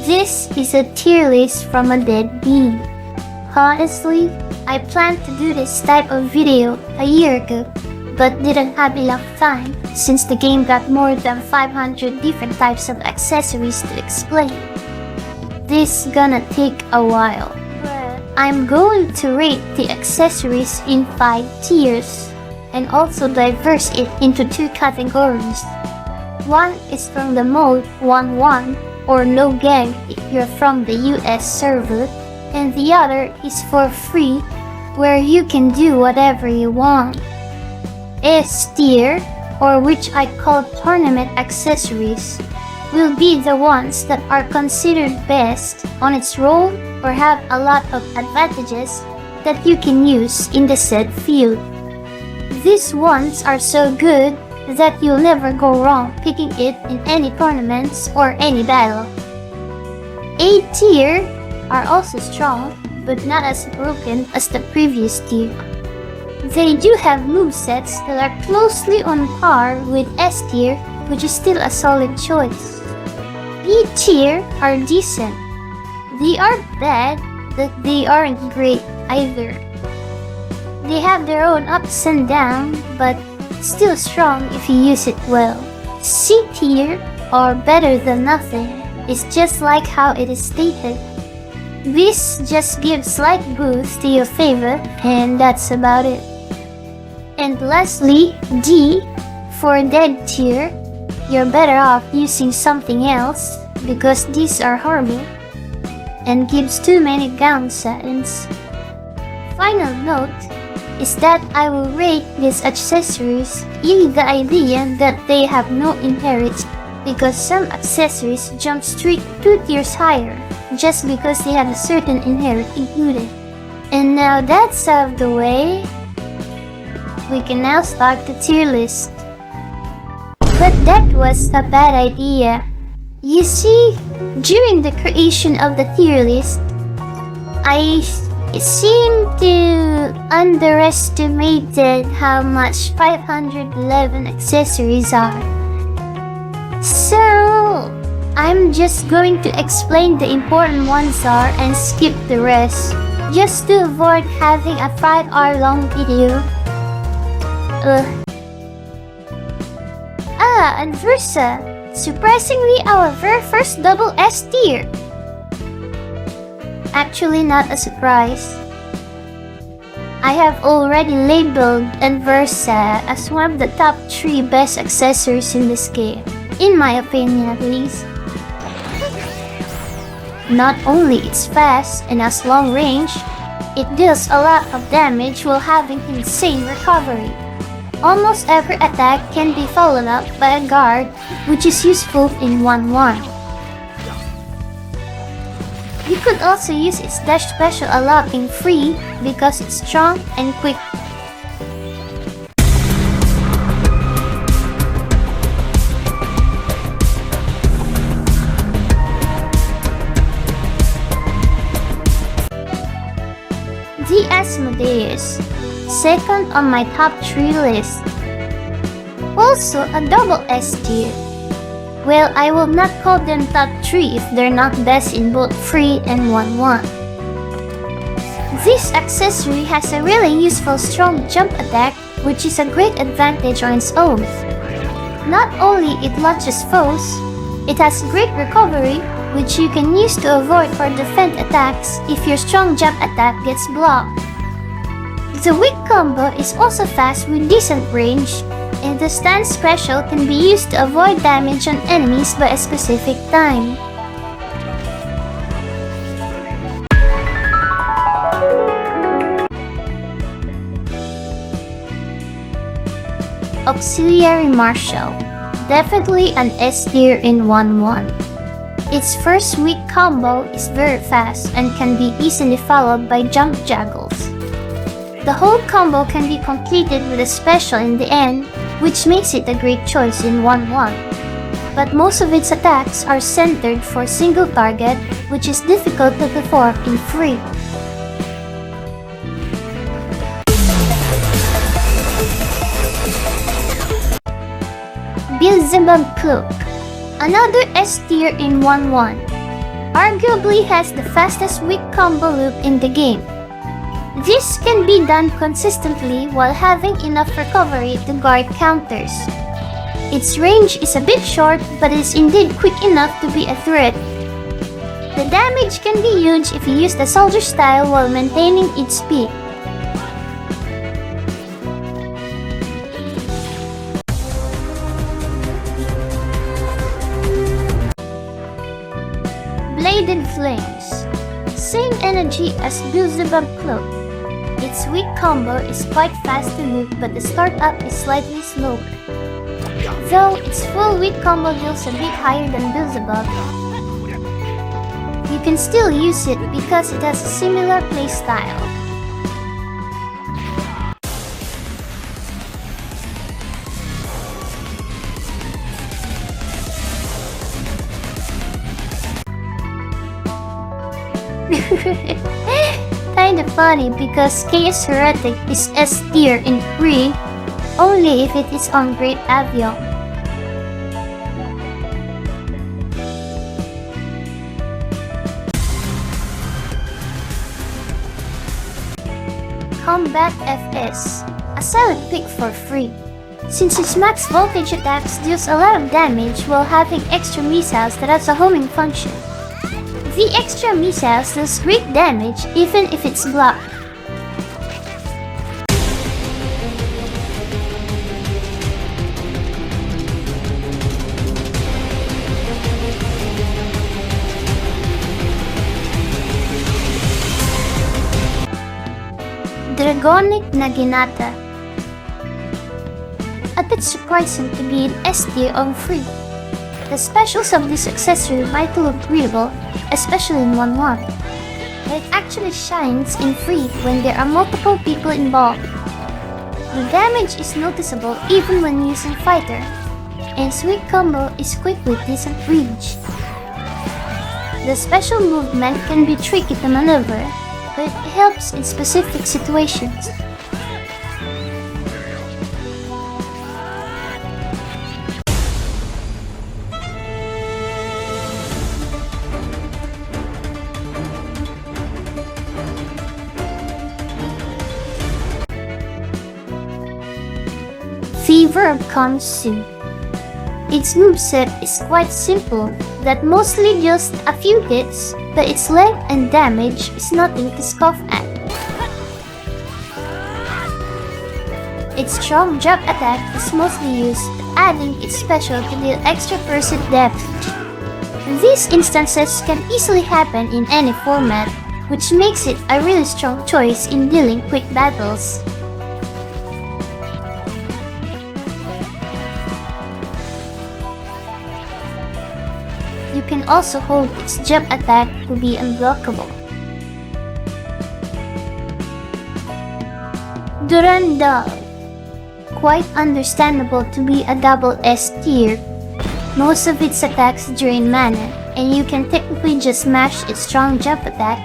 This is a tier list from a dead bean. Honestly, I planned to do this type of video a year ago, but didn't have enough time since the game got more than 500 different types of accessories to explain. This gonna take a while, but I'm going to rate the accessories in 5 tiers and also diverse it into 2 categories. One is from the mode 1-1 or no gang if you're from the US server, and the other is for free where you can do whatever you want. S tier, or which I call tournament accessories, will be the ones that are considered best on its role or have a lot of advantages that you can use in the said field. These ones are so good that you'll never go wrong picking it in any tournaments or any battle. A tier are also strong, but not as broken as the previous tier. They do have movesets that are closely on par with S tier, which is still a solid choice. B tier are decent. They aren't bad, but they aren't great either. They have their own ups and downs, but still strong if you use it well. C tier, or better than nothing, is just like how it is stated. This just gives slight boost to your favor, and that's about it. And lastly, D, for dead tier, you're better off using something else because these are horrible and gives too many downsides. Final note is that I will rate these accessories in the idea that they have no inherits because some accessories jump straight 2 tiers higher just because they have a certain inherit included. And now that's out of the way, we can now start the tier list. But that was a bad idea. You see, during the creation of the tier list, I seemed to underestimated how much 511 accessories are. So, I'm just going to explain the important ones are and skip the rest, just to avoid having a 5-hour long video. And Versa, surprisingly our very first double S tier. Actually not a surprise. I have already labeled Versa as one of the top 3 best accessories in this game, in my opinion at least. Not only it's fast and has long range, it deals a lot of damage while having insane recovery. Almost every attack can be followed up by a guard, which is useful in 1-1. You could also use its dash special a lot in free because it's strong and quick. The Asmodeus, second on my top 3 list. Also a double S tier. Well, I will not call them top 3 if they're not best in both free and 1-1. This accessory has a really useful strong jump attack, which is a great advantage on its own. Not only it launches foes, it has great recovery, which you can use to avoid or defend attacks if your strong jump attack gets blocked. The weak combo is also fast with decent range, and the stand special can be used to avoid damage on enemies by a specific time. Auxiliary Marshal, definitely an S tier in 1-1. Its first weak combo is very fast and can be easily followed by jump juggles. The whole combo can be completed with a special in the end, which makes it a great choice in 1-1. But most of its attacks are centered for a single target, which is difficult to perform in free. Beelzebub Cloak, another S tier in 1-1. arguably has the fastest weak combo loop in the game. This can be done consistently while having enough recovery to guard counters. Its range is a bit short, but is indeed quick enough to be a threat. The damage can be huge if you use the soldier style while maintaining its speed. Bladed Flames. Same energy as Beelzebub Cloak. Its weak combo is quite fast to loop, but the startup is slightly slower. Though its full weak combo deals a bit higher than Beelzebub, you can still use it because it has a similar playstyle. Kinda funny because Chaos Heretic is S tier in free only if it is on Great Avion. Combat FS, a solid pick for free. Since its max voltage attacks deals a lot of damage while having extra missiles that has a homing function. The extra missiles does great damage even if it's blocked. Dragonic Naginata. A bit surprising to be an S tier on free. The specials of this accessory might look readable, especially in 1-1. It actually shines in free when there are multiple people involved. The damage is noticeable even when using fighter, and sweet combo is quick with decent range. The special movement can be tricky to maneuver, but it helps in specific situations. Fever comes soon. Its moveset is quite simple, that mostly just a few hits, but its length and damage is nothing to scoff at. Its strong jump attack is mostly used, adding its special to deal extra percent damage. These instances can easily happen in any format, which makes it a really strong choice in dealing quick battles. You can also hold its jump attack to be unblockable. Durandal. Quite understandable to be a double S tier. Most of its attacks drain mana, and you can technically just mash its strong jump attack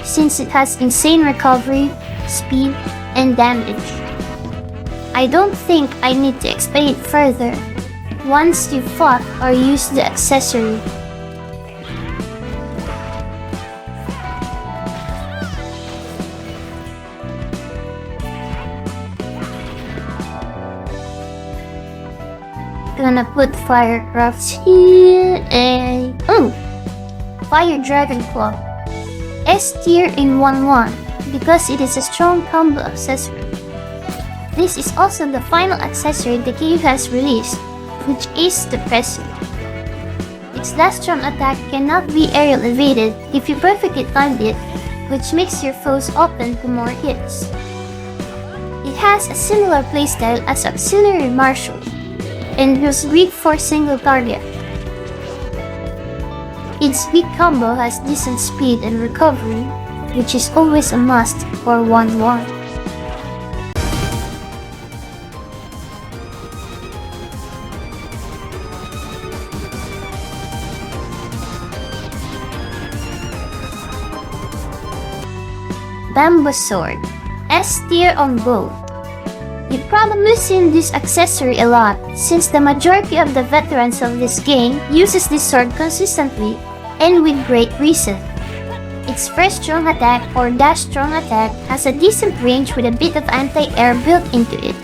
since it has insane recovery, speed, and damage. I don't think I need to explain it further once you've fought or used the accessory. Gonna put Firecrafts here and Fire Dragon Claw. S tier in 1-1 because it is a strong combo accessory. This is also the final accessory the game has released, which is the Pressure. Its last strong attack cannot be aerial evaded if you perfectly timed it, which makes your foes open to more hits. It has a similar playstyle as Auxiliary Marshal, and was weak for single target. Its weak combo has decent speed and recovery, which is always a must for 1-1. Bamboo Sword, S tier on both. You've probably seen this accessory a lot, since the majority of the veterans of this game uses this sword consistently, and with great reason. Its first strong attack or dash strong attack has a decent range with a bit of anti-air built into it,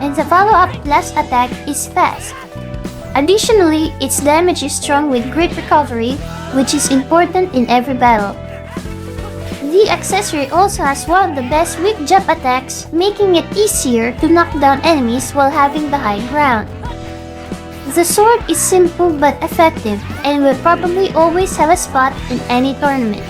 and the follow-up blast attack is fast. Additionally, its damage is strong with great recovery, which is important in every battle. The accessory also has one of the best weak jump attacks, making it easier to knock down enemies while having the high ground. The sword is simple but effective, and will probably always have a spot in any tournament.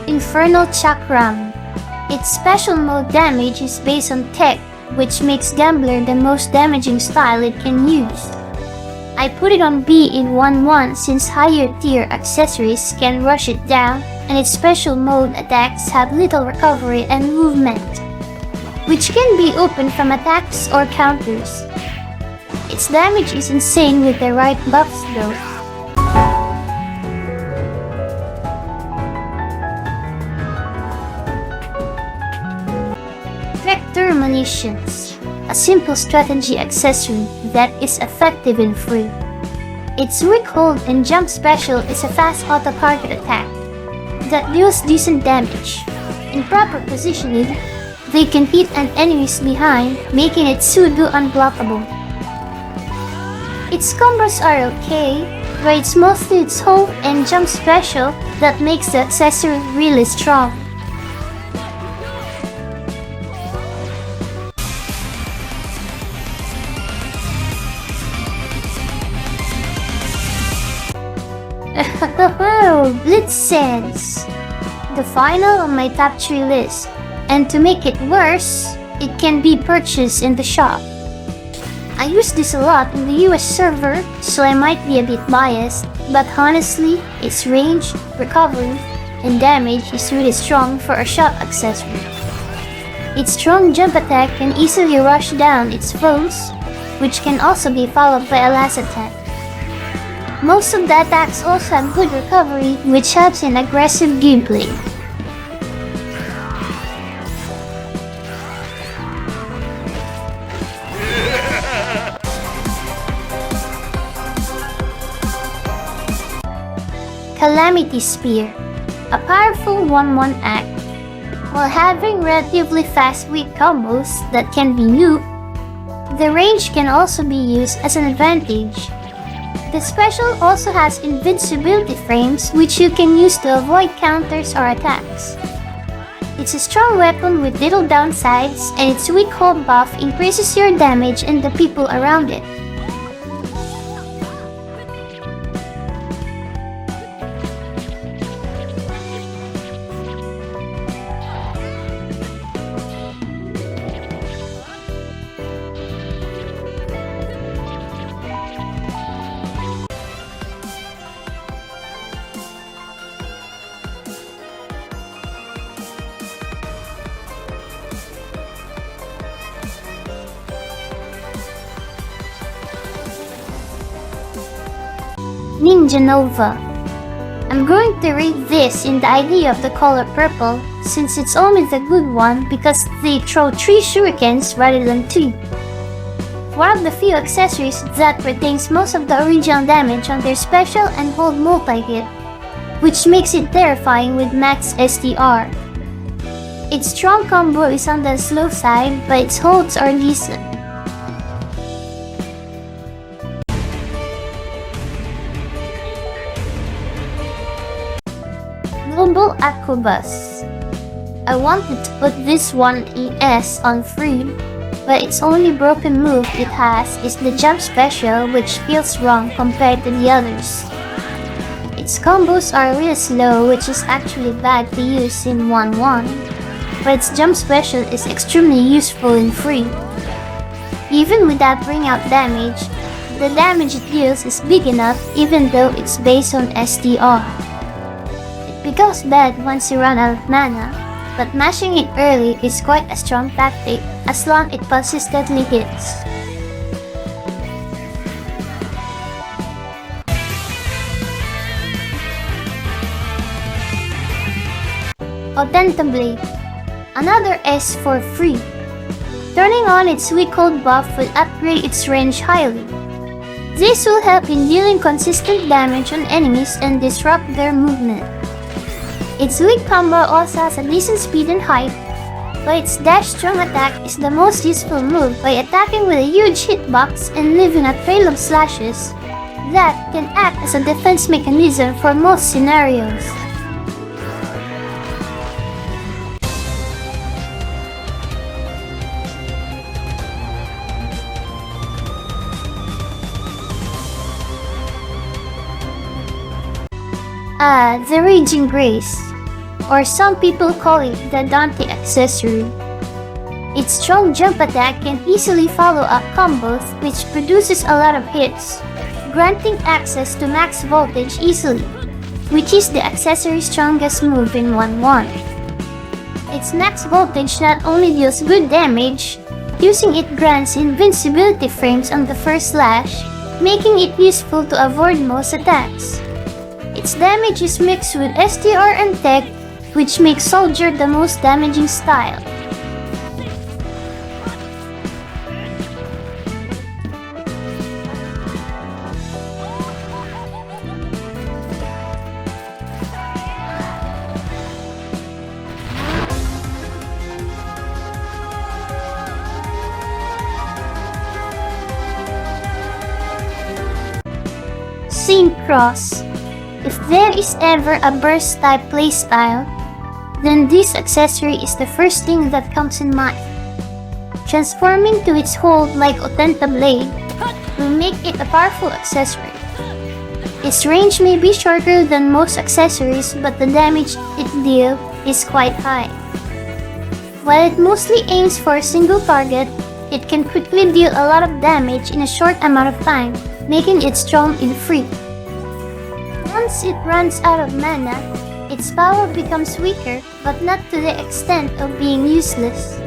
Infernal Chakram. Its special mode damage is based on tech, which makes Gambler the most damaging style it can use. I put it on B in 1-1 since higher tier accessories can rush it down, and its special mode attacks have little recovery and movement, which can be opened from attacks or counters. Its damage is insane with the right buffs though. Vector Munitions, a simple strategy accessory that is effective and free. Its weak hold and jump special is a fast auto-target attack that deals decent damage. In proper positioning, they can hit an enemy's behind, making it pseudo unblockable. Its combos are okay, but it's mostly its hold and jump special that makes the accessory really strong. Blitz Sense, the final on my top 3 list, and to make it worse, it can be purchased in the shop. I use this a lot in the US server, so I might be a bit biased, but honestly, its range, recovery, and damage is really strong for a shop accessory. Its strong jump attack can easily rush down its foes, which can also be followed by a last attack. Most of the attacks also have good recovery, which helps in aggressive gameplay. Calamity Spear, a powerful 1-1 act. While having relatively fast weak combos that can be nuked, the range can also be used as an advantage. The special also has invincibility frames, which you can use to avoid counters or attacks. It's a strong weapon with little downsides, and its weak hold buff increases your damage and the people around it. Ninja Nova. I'm going to rate this in the idea of the color purple, since it's only the good one because they throw 3 shurikens rather than 2. One of the few accessories that retains most of the original damage on their special and hold multi-hit, which makes it terrifying with max STR. Its strong combo is on the slow side, but its holds are decent. Global Aquabus. I wanted to put this one in S on free, but its only broken move it has is the jump special, which feels wrong compared to the others. Its combos are real slow, which is actually bad to use in 1-1, but its jump special is extremely useful in free. Even without bring out damage, the damage it deals is big enough even though it's based on STR. It becomes bad once you run out of mana, but mashing it early is quite a strong tactic as long as it consistently hits. Blade. Another is for free. Turning on its weak hold buff will upgrade its range highly. This will help in dealing consistent damage on enemies and disrupt their movement. Its weak combo also has a decent speed and height, but its dash strong attack is the most useful move by attacking with a huge hitbox and leaving a trail of slashes that can act as a defense mechanism for most scenarios. The Raging Grace, or some people call it the Dante Accessory. Its strong jump attack can easily follow up combos which produces a lot of hits, granting access to max voltage easily, which is the accessory's strongest move in 1-1. Its max voltage not only deals good damage, using it grants invincibility frames on the first slash, making it useful to avoid most attacks. Its damage is mixed with STR and Tech, which makes Soldier the most damaging style. Saint Cross. If there is ever a burst type playstyle, then this accessory is the first thing that comes in mind. Transforming to its hold like Otenta Blade will make it a powerful accessory. Its range may be shorter than most accessories, but the damage it deals is quite high. While it mostly aims for a single target, it can quickly deal a lot of damage in a short amount of time, making it strong and free. Once it runs out of mana, its power becomes weaker, but not to the extent of being useless.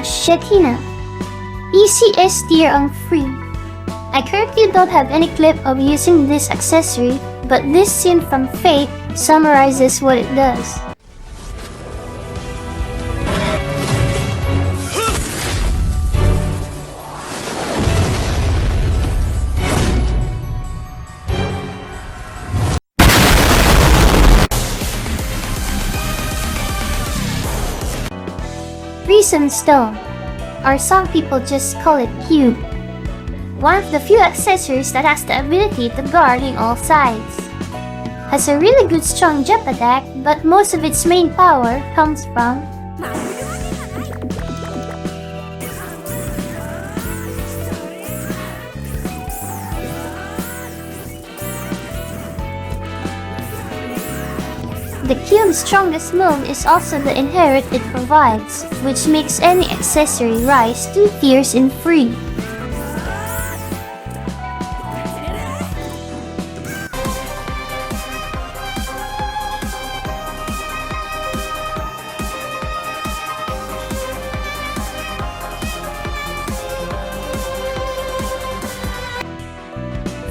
Shekinah. Easy S tier ang free. I currently don't have any clip of using this accessory, but this scene from Fate summarizes what it does. Prison Stone, or some people just call it Cube. One of the few accessories that has the ability to guard in all sides. Has a really good strong jump attack, but most of its main power comes from the Cube's strongest move is also the inherit it provides, which makes any accessory rise 2 tiers in free.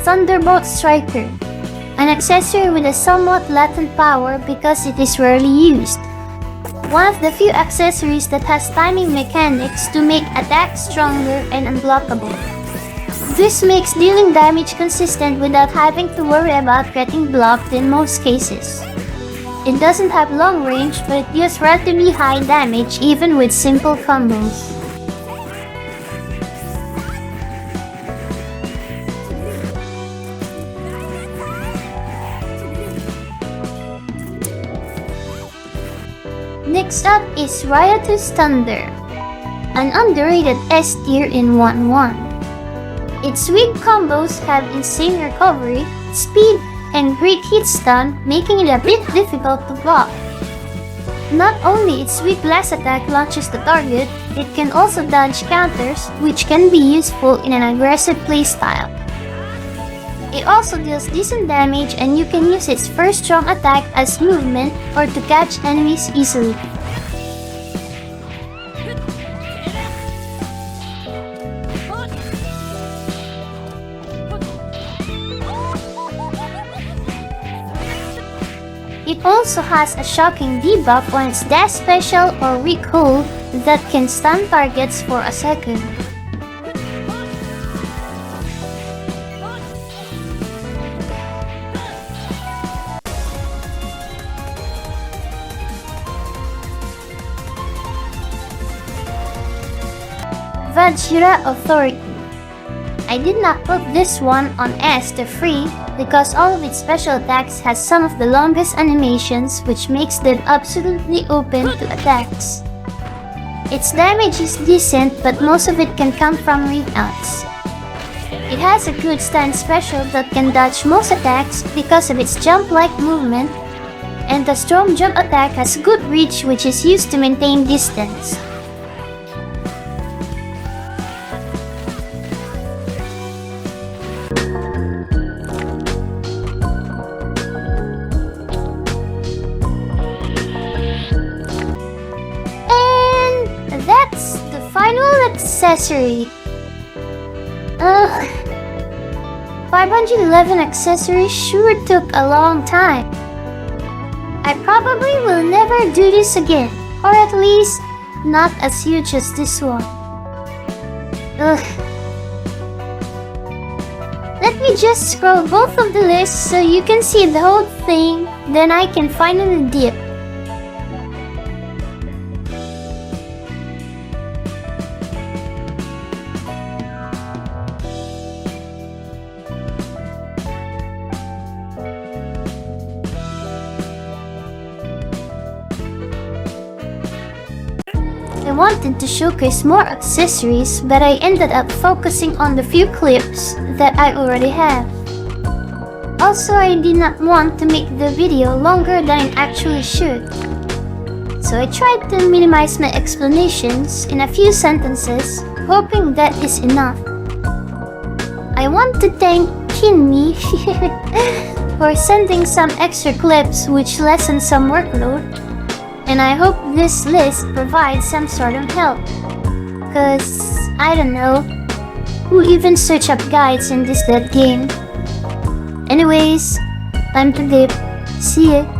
Thunderbolt Striker, an accessory with a somewhat latent power because it is rarely used. One of the few accessories that has timing mechanics to make attacks stronger and unblockable. This makes dealing damage consistent without having to worry about getting blocked in most cases. It doesn't have long range, but it deals relatively high damage even with simple combos. Next up is Riotous Thunder, an underrated S tier in 1-1. Its weak combos have insane recovery, speed, and great hit stun, making it a bit difficult to block. Not only its weak blast attack launches the target, it can also dodge counters, which can be useful in an aggressive playstyle. It also deals decent damage, and you can use its first strong attack as movement or to catch enemies easily. It also has a shocking debuff on its dash special or weak hold that can stun targets for a second. Vajra Authority. I did not put this one on S to free because all of its special attacks has some of the longest animations, which makes them absolutely open to attacks. Its damage is decent, but most of it can come from readouts. It has a good stun special that can dodge most attacks because of its jump-like movement, and the storm jump attack has good reach, which is used to maintain distance. That's the final accessory. 511 accessories sure took a long time. I probably will never do this again, or at least not as huge as this one. Let me just scroll both of the lists so you can see the whole thing, then I can finally dip. I wanted to showcase more accessories, but I ended up focusing on the few clips that I already have. Also, I did not want to make the video longer than it actually should, so I tried to minimize my explanations in a few sentences, hoping that is enough. I want to thank Kinmi for sending some extra clips which lessen some workload, and I hope this list provides some sort of help. Cause, I don't know, who even search up guides in this dead game? Anyways, time to dip. See ya.